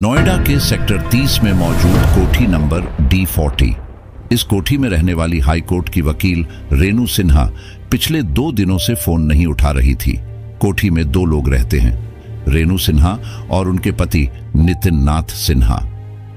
नोएडा के सेक्टर 30 में मौजूद कोठी नंबर D40। इस कोठी में रहने वाली हाई कोर्ट की वकील रेनू सिन्हा पिछले 2 दिनों से फोन नहीं उठा रही थी। कोठी में 2 लोग रहते हैं, रेनू सिन्हा और उनके पति नितिन नाथ सिन्हा।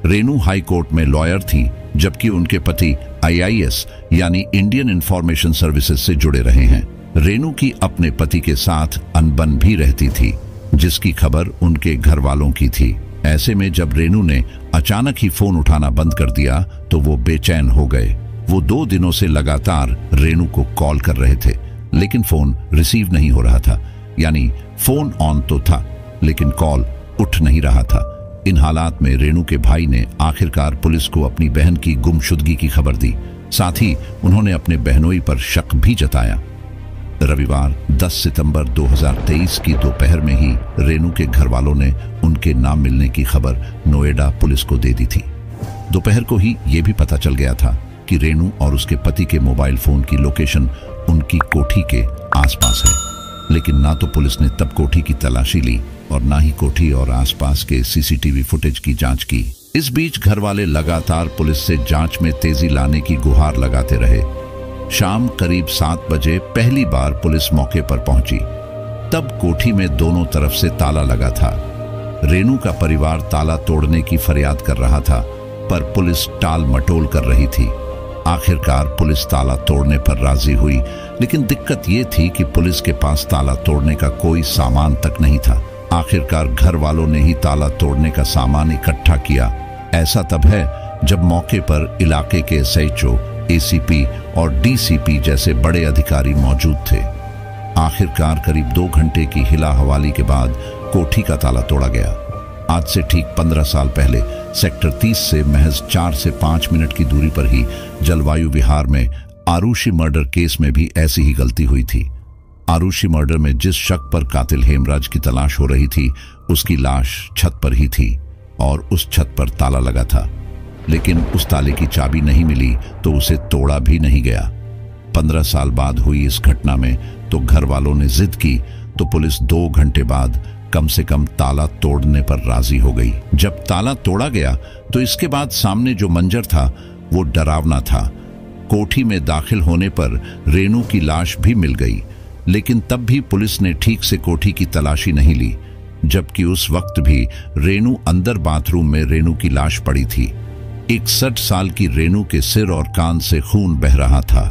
रेनू हाई कोर्ट में लॉयर थी, जबकि उनके पति IAS यानी इंडियन इंफॉर्मेशन सर्विसेज से जुड़े रहे हैं। रेनू की अपने पति के साथ अनबन भी रहती थी, जिसकी खबर उनके घर वालों की थी। ऐसे में जब रेनू ने अचानक ही फोन उठाना बंद कर दिया तो वो बेचैन हो गए। वो 2 दिनों से लगातार रेनू को कॉल कर रहे थे, लेकिन फोन रिसीव नहीं हो रहा था। यानी फोन ऑन तो था, लेकिन कॉल उठ नहीं रहा था। इन हालात में रेनू के भाई ने आखिरकार पुलिस को अपनी बहन की गुमशुदगी की खबर दी। साथ ही उन्होंने अपने बहनोई पर शक भी जताया। रविवार 10 सितंबर 2023 की दोपहर में ही रेनू के घर वालों ने उनके ना मिलने की खबर नोएडा पुलिस को दे दी थी। दोपहर को ही यह भी पता चल गया था कि रेनू और उसके पति के मोबाइल फोन की लोकेशन उनकी कोठी के आसपास है। लेकिन ना तो पुलिस ने तब कोठी की तलाशी ली और ना ही कोठी और आसपास के CCTV फुटेज की जांच की। इस बीच घर वाले लगातार पुलिस से जांच में तेजी लाने की गुहार लगाते रहे। शाम करीब 7 बजे पहली बार पुलिस मौके पर पहुंची। तब कोठी में दोनों तरफ से ताला लगा था। रेनू का परिवार ताला तोड़ने की फरियाद कर रहा था, पर पुलिस टाल मटोल कर रही थी। आखिरकार पुलिस ताला तोड़ने पर राजी हुई, लेकिन दिक्कत यह थी कि पुलिस के पास ताला तोड़ने का कोई सामान तक नहीं था। आखिरकार घर वालों ने ही ताला तोड़ने का सामान इकट्ठा किया। ऐसा तब है जब मौके पर इलाके के SHO, ACP और DCP जैसे बड़े अधिकारी मौजूद थे। आखिरकार करीब 2 घंटे की हिला हवाली के बाद कोठी का ताला तोड़ा गया। आज से ठीक 15 साल पहले सेक्टर 30 से महज 4 से 5 मिनट की दूरी पर ही जलवायु विहार में आरुषि मर्डर केस में भी ऐसी ही गलती हुई थी। आरुषि मर्डर में जिस शक पर कातिल हेमराज की तलाश हो रही थी, उसकी लाश छत पर ही थी और उस छत पर ताला लगा था। लेकिन उस ताले की चाबी नहीं मिली तो उसे तोड़ा भी नहीं गया। 15 साल बाद हुई इस घटना में तो घर वालों ने जिद की तो पुलिस 2 घंटे बाद कम से कम ताला तोड़ने पर राजी हो गई। जब ताला तोड़ा गया तो इसके बाद सामने जो मंजर था वो डरावना था। कोठी में दाखिल होने पर रेनू की लाश भी मिल गई, लेकिन तब भी पुलिस ने ठीक से कोठी की तलाशी नहीं ली, जबकि उस वक्त भी रेनू अंदर बाथरूम में रेनू की लाश पड़ी थी। 61 साल की रेनू के सिर और कान से खून बह रहा था।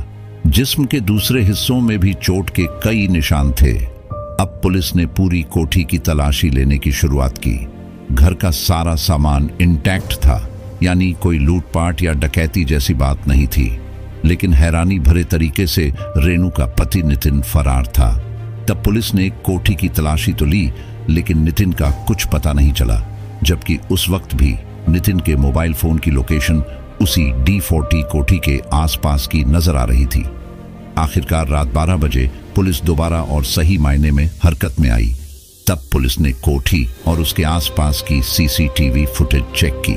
जिस्म के दूसरे हिस्सों में भी चोट के कई निशान थे। अब पुलिस ने पूरी कोठी की तलाशी लेने की शुरुआत की। घर का सारा सामान इंटैक्ट था, यानी कोई लूटपाट या डकैती जैसी बात नहीं थी। लेकिन हैरानी भरे तरीके से रेनू का पति नितिन फरार था। तब पुलिस ने कोठी की तलाशी तो ली, लेकिन नितिन का कुछ पता नहीं चला, जबकि उस वक्त भी नितिन के मोबाइल फोन की लोकेशन उसी D40 कोठी के आसपास की नजर आ रही थी। आखिरकार रात 12 बजे पुलिस दोबारा और सही मायने में हरकत में आई। तब पुलिस ने कोठी और उसके आसपास की CCTV फुटेज चेक की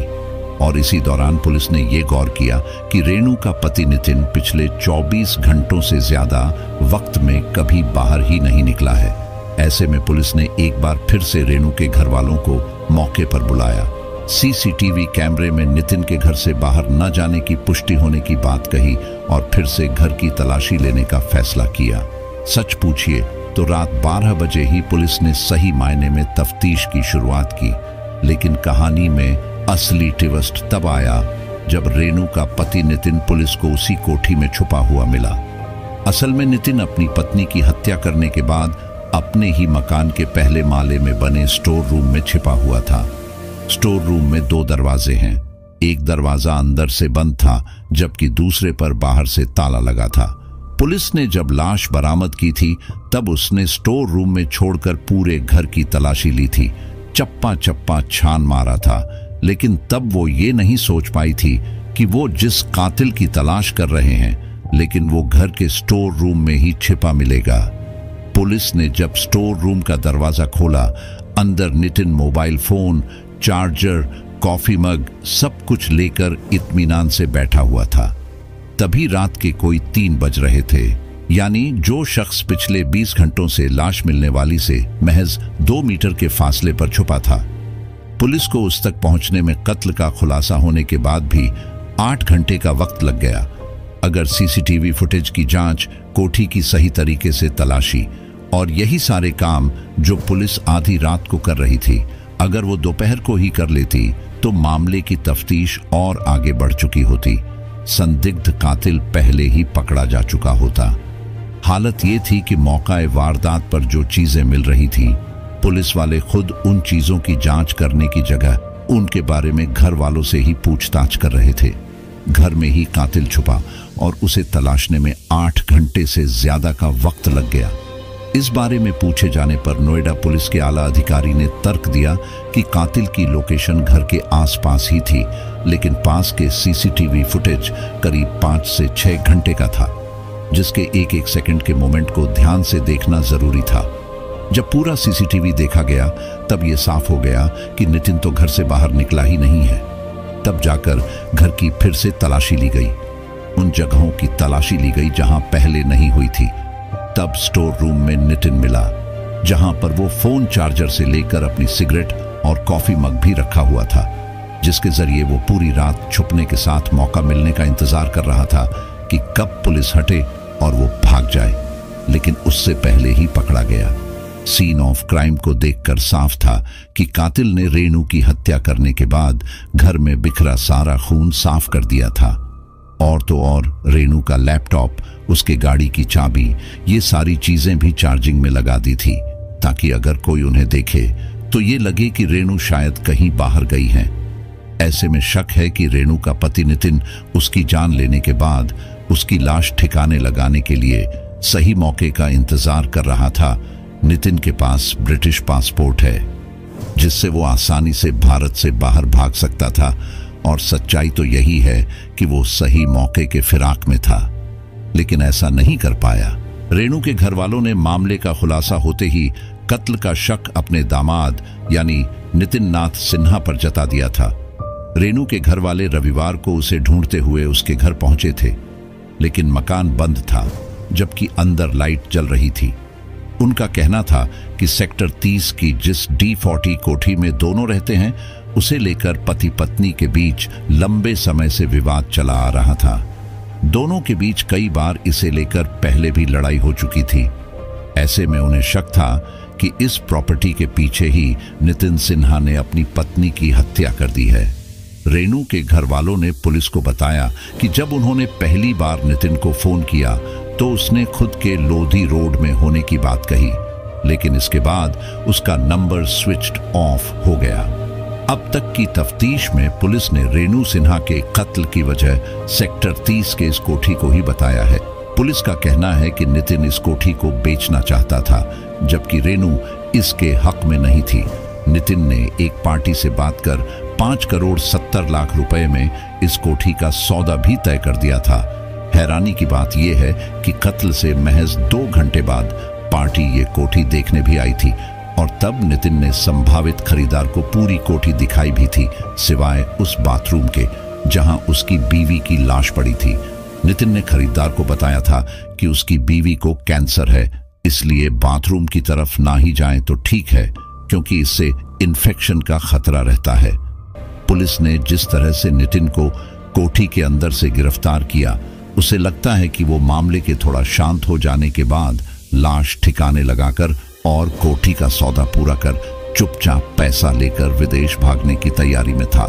और इसी दौरान पुलिस ने यह गौर किया कि रेनू का पति नितिन पिछले 24 घंटों से ज्यादा वक्त में कभी बाहर ही नहीं निकला है। ऐसे में पुलिस ने एक बार फिर से रेनू के घर वालों को मौके पर बुलाया। CCTV कैमरे में नितिन के घर से बाहर न जाने की पुष्टि होने की बात कही और फिर से घर की तलाशी लेने का फैसला किया। सच पूछिए तो रात 12 बजे ही पुलिस ने सही मायने में तफ्तीश की शुरुआत की। लेकिन कहानी में असली ट्विस्ट तब आया जब रेनू का पति नितिन पुलिस को उसी कोठी में छुपा हुआ मिला। असल में नितिन अपनी पत्नी की हत्या करने के बाद अपने ही मकान के पहले माले में बने स्टोर रूम में छिपा हुआ था। स्टोर रूम में 2 दरवाजे हैं। एक दरवाजा अंदर से बंद था, जबकि दूसरे पर बाहर से ताला लगा था। पुलिस ने जब लाश बरामद की थी तब उसने स्टोर रूम में छोड़कर पूरे घर की तलाशी ली थी। चप्पा चप्पा छान मारा था, लेकिन तब वो ये नहीं सोच पाई थी कि वो जिस कातिल की तलाश कर रहे हैं, लेकिन वो घर के स्टोर रूम में ही छिपा मिलेगा। पुलिस ने जब स्टोर रूम का दरवाजा खोला, अंदर Nitin mobile phone, charger, coffee mug सब कुछ लेकर इत्मीनान से बैठा हुआ था। तभी रात के कोई 3 बज रहे थे, यानी जो शख्स पिछले 20 घंटों से लाश मिलने वाली से महज 2 मीटर के फासले पर छुपा था, पुलिस को उस तक पहुंचने में कत्ल का खुलासा होने के बाद भी 8 घंटे का वक्त लग गया। अगर सीसीटीवी फुटेज की जांच, कोठी की सही तरीके से तलाशी और यही सारे काम जो पुलिस आधी रात को कर रही थी, अगर वो दोपहर को ही कर लेती तो मामले की तफ्तीश और आगे बढ़ चुकी होती। संदिग्ध कातिल पहले ही पकड़ा जा चुका होता। हालत ये थी कि मौका वारदात पर जो चीजें मिल रही थी, पुलिस वाले खुद उन चीजों की जांच करने की जगह उनके बारे में घर वालों से ही पूछताछ कर रहे थे। घर में ही कातिल छुपा और उसे तलाशने में 8 घंटे से ज्यादा का वक्त लग गया। इस बारे में पूछे जाने पर नोएडा पुलिस के आला अधिकारी ने तर्क दिया कि कातिल की लोकेशन घर के आसपास ही थी, लेकिन पास के सीसीटीवी फुटेज करीब 5 से 6 घंटे का था, जिसके एक एक सेकंड के मोमेंट को ध्यान से देखना जरूरी था। जब पूरा सीसीटीवी देखा गया तब यह साफ हो गया कि नितिन तो घर से बाहर निकला ही नहीं है। तब जाकर घर की फिर से तलाशी ली गई, उन जगहों की तलाशी ली गई जहां पहले नहीं हुई थी। तब स्टोर रूम में नितिन मिला, जहां पर वो फोन चार्जर से लेकर अपनी सिगरेट और कॉफी मग भी रखा हुआ था, जिसके जरिए वो पूरी रात छुपने के साथ मौका मिलने का इंतजार कर रहा था कि कब पुलिस हटे और वो भाग जाए, लेकिन उससे पहले ही पकड़ा गया। सीन ऑफ क्राइम को देखकर साफ था कि कातिल ने रेनू की हत्या करने के बाद घर में बिखरा सारा खून साफ कर दिया था। और तो और रेनू का लैपटॉप, उसके गाड़ी की चाबी, ये सारी चीजें भी चार्जिंग में लगा दी थी, ताकि अगर कोई उन्हें देखे तो ये लगे कि रेनू शायद कहीं बाहर गई है। ऐसे में शक है कि रेनू का पति नितिन उसकी जान लेने के बाद उसकी लाश ठिकाने लगाने के लिए सही मौके का इंतजार कर रहा था। नितिन के पास ब्रिटिश पासपोर्ट है, जिससे वो आसानी से भारत से बाहर भाग सकता था, और सच्चाई तो यही है कि वो सही मौके के फिराक में था, लेकिन ऐसा नहीं कर पाया। रेनू के घर वालों ने मामले का खुलासा होते ही कत्ल का शक अपने दामाद यानी नितिन नाथ सिन्हा पर जता दिया था। रेनू के घर वाले रविवार को उसे ढूंढते हुए उसके घर पहुंचे थे, लेकिन मकान बंद था, जबकि अंदर लाइट जल रही थी। उनका कहना था कि सेक्टर 30 की जिस D40 कोठी में दोनों रहते हैं, उसे लेकर पति पत्नी के बीच लंबे समय से विवाद चला आ रहा था। दोनों के बीच कई बार इसे लेकर पहले भी लड़ाई हो चुकी थी। ऐसे में उन्हें शक था कि इस प्रॉपर्टी के पीछे ही नितिन सिन्हा ने अपनी पत्नी की हत्या कर दी है। रेनू के घर वालों ने पुलिस को बताया कि जब उन्होंने पहली बार नितिन को फोन किया तो उसने खुद के लोधी रोड में होने की बात कही, लेकिन इसके बाद उसका नंबर स्विच्ड ऑफ हो गया। अब तक की तफ्तीश में पुलिस ने रेनू सिन्हा के कत्ल की वजह सेक्टर 30 के इस कोठी को ही बताया है। पुलिस का कहना है कि नितिन इस कोठी को बेचना चाहता था, जबकि रेनू इसके हक में नहीं थी। नितिन ने एक पार्टी से बात कर 5 करोड़ 70 लाख रुपए में इस कोठी का सौदा भी तय कर दिया था। हैरानी की बात यह है कि कत्ल से महज 2 घंटे बाद पार्टी ये कोठी देखने भी आई थी, और तब नितिन ने संभावित खरीदार को पूरी कोठी दिखाई भी थी, सिवाय उस बाथरूम के जहां उसकी बीवी की लाश पड़ी थी। नितिन ने खरीदार को बताया था कि उसकी बीवी को कैंसर है, इसलिए बाथरूम की तरफ ना ही जाएं तो ठीक है, क्योंकि इससे इन्फेक्शन का खतरा रहता है। पुलिस ने जिस तरह से नितिन को कोठी के अंदर से गिरफ्तार किया, उसे लगता है कि वो मामले के थोड़ा शांत हो जाने के बाद लाश ठिकाने लगाकर और कोठी का सौदा पूरा कर चुपचाप पैसा लेकर विदेश भागने की तैयारी में था।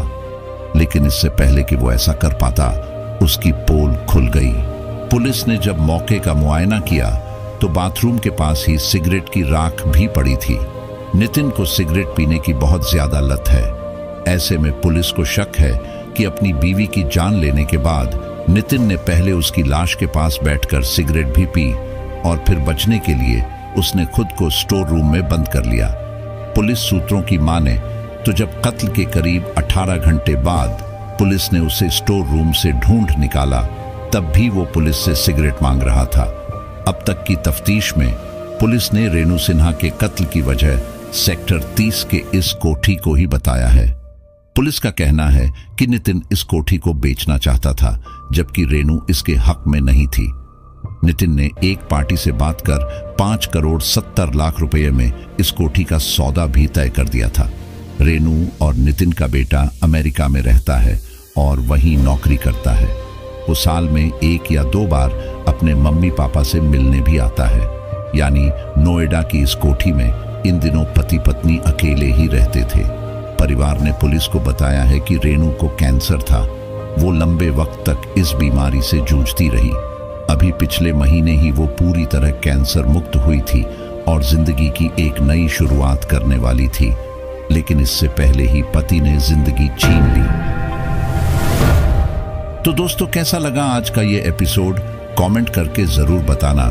लेकिन इससे पहले कि वो ऐसा कर पाता, उसकी पोल खुल गई। पुलिस ने जब मौके का मुआयना किया तो बाथरूम के पास ही सिगरेट की राख भी पड़ी थी। नितिन को सिगरेट पीने की बहुत ज्यादा लत है। ऐसे में पुलिस को शक है कि अपनी बीवी की जान लेने के बाद नितिन ने पहले उसकी लाश के पास बैठकर सिगरेट भी पी, और फिर बचने के लिए उसने खुद को स्टोर रूम में बंद कर लिया। पुलिस सूत्रों की माने तो जब कत्ल के करीब 18 घंटे बाद पुलिस ने उसे स्टोर रूम से ढूंढ निकाला, तब भी वो पुलिस से सिगरेट मांग रहा था। अब तक की तफ्तीश में पुलिस ने रेनू सिन्हा के कत्ल की वजह सेक्टर 30 के इस कोठी को ही बताया है। पुलिस का कहना है कि नितिन इस कोठी को बेचना चाहता था, जबकि रेनू इसके हक में नहीं थी। नितिन ने एक पार्टी से बात कर 5 करोड़ 70 लाख रुपए में इस कोठी का सौदा भी तय कर दिया था। रेनू और नितिन का बेटा अमेरिका में रहता है और वहीं नौकरी करता है। वो साल में 1 या 2 बार अपने मम्मी पापा से मिलने भी आता है। यानी नोएडा की इस कोठी में इन दिनों पति पत्नी अकेले ही रहते थे। परिवार ने पुलिस को बताया है कि रेनू को कैंसर था। वो लंबे वक्त तक इस बीमारी से जूझती रही। अभी पिछले महीने ही वो पूरी तरह कैंसर मुक्त हुई थी और जिंदगी की एक नई शुरुआत करने वाली थी, लेकिन इससे पहले ही पति ने जिंदगी छीन ली। तो दोस्तों, कैसा लगा आज का ये एपिसोड? कमेंट करके जरूर बताना।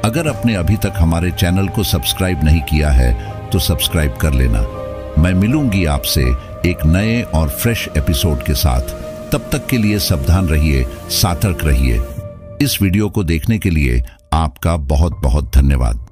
अगर आपने अभी तक हमारे चैनल को सब्सक्राइब नहीं किया है तो सब्सक्राइब कर लेना। मैं मिलूंगी आपसे एक नए और फ्रेश एपिसोड के साथ। तब तक के लिए सावधान रहिए, सतर्क रहिए। इस वीडियो को देखने के लिए आपका बहुत बहुत धन्यवाद।